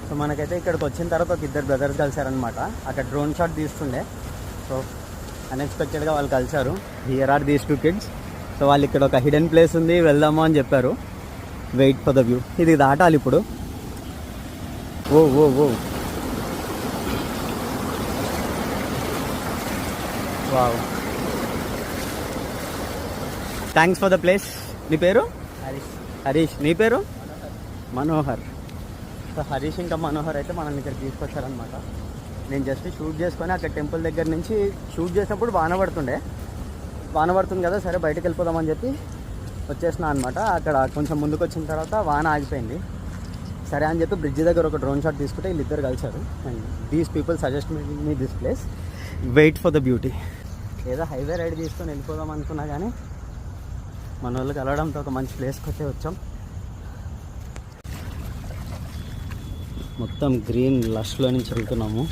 So మనకైతే ఇక్కడికి వచ్చిన తర్వాత ఒక ఇద్దరు బ్రదర్స్ కలిసారనమాట. అక్కడ డ్రోన్ షాట్ తీస్తుండే. సో అన్ఎక్స్పెక్టెడ్గా వాళ్ళు కలిసారు. Here are these 2 kids. So వాళ్ళు ఇక్కడ ఒక హిడెన్ ప్లేస్ ఉంది, వెళ్దాము అని చెప్పారు. Wait for the view. ఇది దాటాలి ఇప్పుడు. Oh oh oh wow. Thanks for the place. నీ పేరు? హరీష్. నీ పేరు? మనోహర్. సో హరీష్ ఇంకా మనోహర్ అయితే మనల్ని ఇక్కడ తీసుకొచ్చారనమాట. నేను జస్ట్ షూట్ చేసుకొని అక్కడ టెంపుల్ దగ్గర నుంచి షూట్ చేసినప్పుడు వాన పడుతుంది కదా, సరే బయటకు వెళ్ళిపోదామని చెప్పి వచ్చేసిన అనమాట. అక్కడ కొంచెం ముందుకు వచ్చిన తర్వాత వాన ఆగిపోయింది. సరే అని చెప్పి బ్రిడ్జ్ దగ్గర ఒక డ్రోన్ షాట్ తీసుకుంటే వీళ్ళిద్దరు కలిసారు. And these people suggest me this place. Wait for the beauty. ఏదో హైవే రైడ్ తీసుకొని వెళ్ళిపోదాం అనుకున్నా కానీ మన వాళ్ళు కలవడంతో ఒక మంచి ప్లేస్కి వచ్చే వచ్చాం. మొత్తం గ్రీన్ లష్లో నుంచి వెళ్తున్నాము.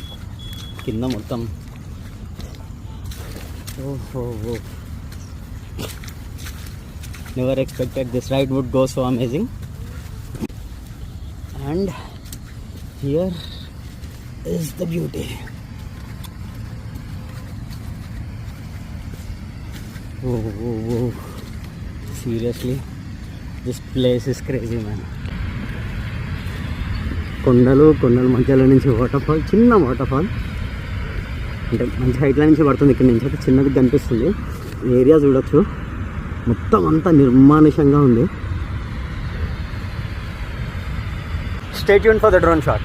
కింద మొత్తం ఓహో. Never expected this ride would go so amazing. And here is the beauty. Oh seriously this place is crazy man. కొండల మధ్యలో నుంచి వాటర్ఫాల్, చిన్న వాటర్ఫాల్, అంటే మంచి హైట్లో నుంచి పడుతుంది. ఇక్కడ నుంచి అయితే చిన్నది కనిపిస్తుంది. ఏరియా చూడొచ్చు, మొత్తం అంతా నిర్మానుషంగా ఉంది. Stay tune for the drone shot.